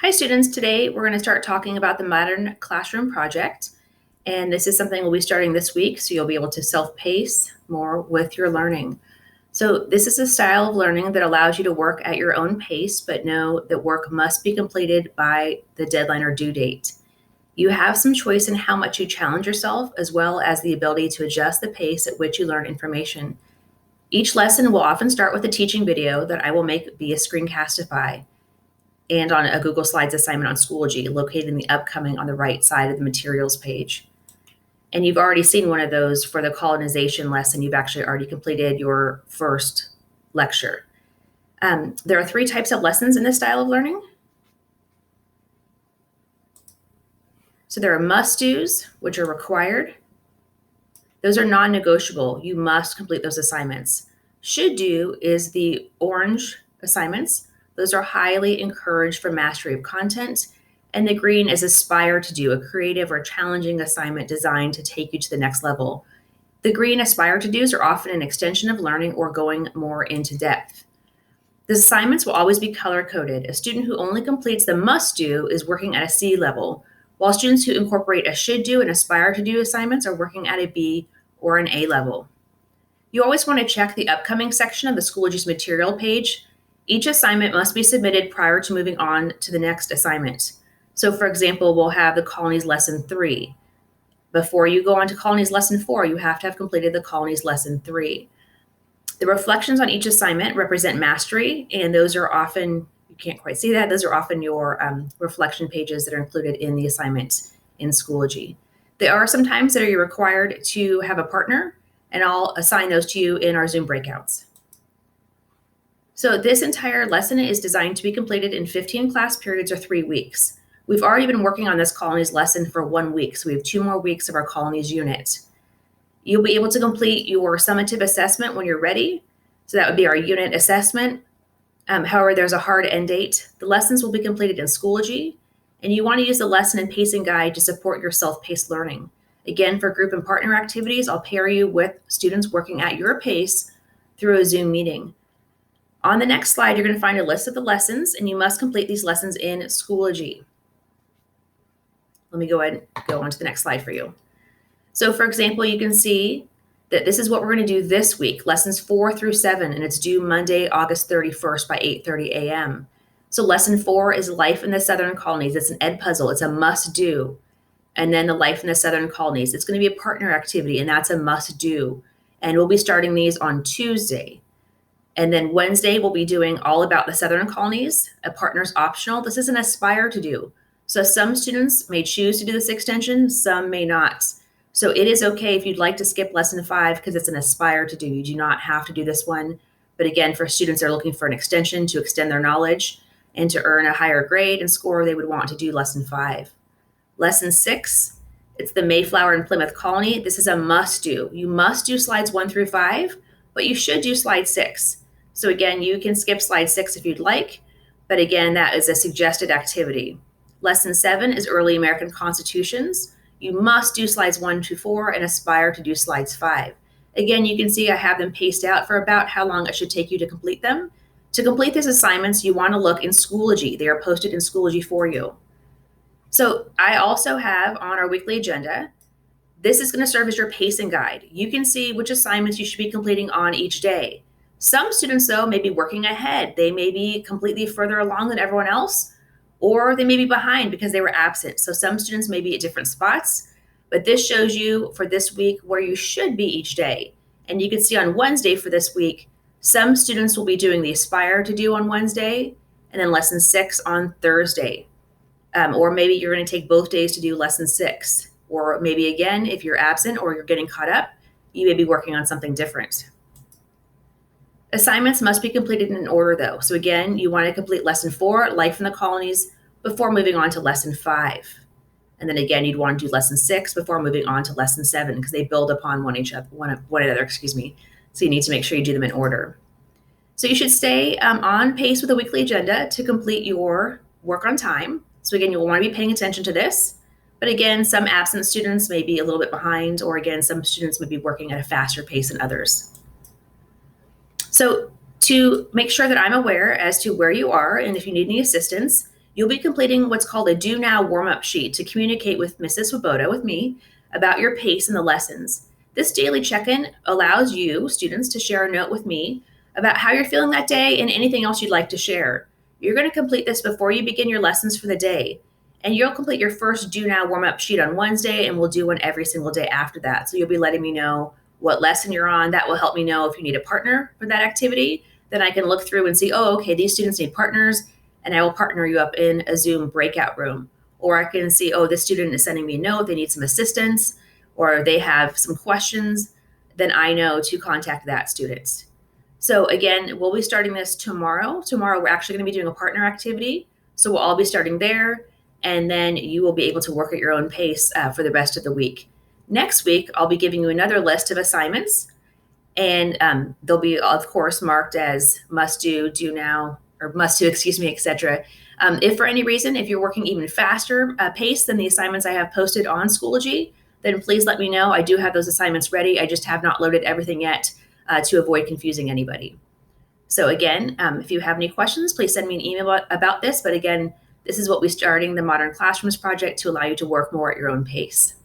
Hi students, today we're going to start talking about the Modern Classroom Project. And this is something we'll be starting this week, so you'll be able to self-pace more with your learning. So this is a style of learning that allows you to work at your own pace, but know that work must be completed by the deadline or due date. You have some choice in how much you challenge yourself, as well as the ability to adjust the pace at which you learn information. Each lesson will often start with a teaching video that I will make via Screencastify and on a Google Slides assignment on Schoology, located in the upcoming on the right side of the materials page. And you've already seen one of those for the colonization lesson. You've actually already completed your first lecture. There are 3 types of lessons in this style of learning. So there are must-dos, which are required. Those are non-negotiable. You must complete those assignments. Should-do is the orange assignments. Those are highly encouraged for mastery of content. And the green is aspire to do, a creative or challenging assignment designed to take you to the next level. The green aspire to do's are often an extension of learning or going more into depth. The assignments will always be color-coded. A student who only completes the must-do is working at a C level, while students who incorporate a should-do and aspire to do assignments are working at a B or an A level. You always want to check the upcoming section of the Schoology's material page. Each assignment must be submitted prior to moving on to the next assignment. So for example, we'll have the Colonies Lesson 3. Before you go on to Colonies Lesson 4, you have to have completed the Colonies Lesson 3. The reflections on each assignment represent mastery, and those are often, you can't quite see that, those are often your reflection pages that are included in the assignment in Schoology. There are some times that you're required to have a partner, and I'll assign those to you in our Zoom breakouts. So this entire lesson is designed to be completed in 15 class periods or 3 weeks. We've already been working on this Colonies lesson for 1 week, so we have 2 more weeks of our Colonies unit. You'll be able to complete your summative assessment when you're ready. So that would be our unit assessment. However, there's a hard end date. The lessons will be completed in Schoology, and you want to use the lesson and pacing guide to support your self-paced learning. Again, for group and partner activities, I'll pair you with students working at your pace through a Zoom meeting. On the next slide, you're going to find a list of the lessons, and you must complete these lessons in Schoology. Let me go ahead and go on to the next slide for you. So for example, you can see that this is what we're going to do this week, lessons 4 through 7, and it's due Monday, August 31st by 8:30 a.m. So lesson 4 is Life in the Southern Colonies. It's an ed puzzle. It's a must do. And then the Life in the Southern Colonies. It's going to be a partner activity, and that's a must do. And we'll be starting these on Tuesday. And then Wednesday, we'll be doing All About the Southern Colonies, a partner's optional. This is an aspire to do. So some students may choose to do this extension, some may not. So it is okay if you'd like to skip lesson 5 because it's an aspire to do. You do not have to do this one. But again, for students that are looking for an extension to extend their knowledge and to earn a higher grade and score, they would want to do lesson 5. Lesson 6, it's the Mayflower and Plymouth Colony. This is a must do. You must do slides 1 through 5, but you should do slide 6. So again, you can skip slide 6 if you'd like, but again, that is a suggested activity. Lesson 7 is Early American Constitutions. You must do slides 1 to 4 and aspire to do slides 5. Again, you can see I have them paced out for about how long it should take you to complete them. To complete these assignments, you want to look in Schoology. They are posted in Schoology for you. So I also have on our weekly agenda, this is going to serve as your pacing guide. You can see which assignments you should be completing on each day. Some students, though, may be working ahead. They may be completely further along than everyone else, or they may be behind because they were absent. So some students may be at different spots, but this shows you for this week where you should be each day. And you can see on Wednesday for this week, some students will be doing the aspire to do on Wednesday, and then lesson 6 on Thursday. Or maybe you're going to take both days to do lesson 6. Or maybe again, if you're absent or you're getting caught up, you may be working on something different. Assignments must be completed in order though. So again, you want to complete lesson 4, Life in the Colonies, before moving on to lesson 5. And then again, you'd want to do lesson 6 before moving on to lesson 7 because they build upon one another. So you need to make sure you do them in order. So you should stay on pace with the weekly agenda to complete your work on time. So again, you'll want to be paying attention to this. But again, some absent students may be a little bit behind, or again, some students may be working at a faster pace than others. So to make sure that I'm aware as to where you are and if you need any assistance, You'll be completing what's called a Do Now warm-up sheet to communicate with Mrs. Swoboda, with me, about your pace in the lessons. This daily check-in allows you, students, to share a note with me about how you're feeling that day and anything else you'd like to share. You're going to complete this before you begin your lessons for the day. And you'll complete your first Do Now warm-up sheet on Wednesday, and we'll do one every single day after that. So you'll be letting me know what lesson you're on. That will help me know if you need a partner for that activity. Then I can look through and see, oh, okay, these students need partners, and I will partner you up in a Zoom breakout room. Or I can see, oh, this student is sending me a note, they need some assistance, or they have some questions. Then I know to contact that student. So again, we'll be starting this tomorrow. Tomorrow, we're actually going to be doing a partner activity. So we'll all be starting there, and then you will be able to work at your own pace for the rest of the week. Next week, I'll be giving you another list of assignments, and they'll be, of course, marked as must do, do now, or must do, etc. If for any reason, if you're working even faster pace than the assignments I have posted on Schoology, then please let me know. I do have those assignments ready. I just have not loaded everything yet to avoid confusing anybody. So again, if you have any questions, please send me an email about this. But again, this is what we're starting the Modern Classrooms project to allow you to work more at your own pace.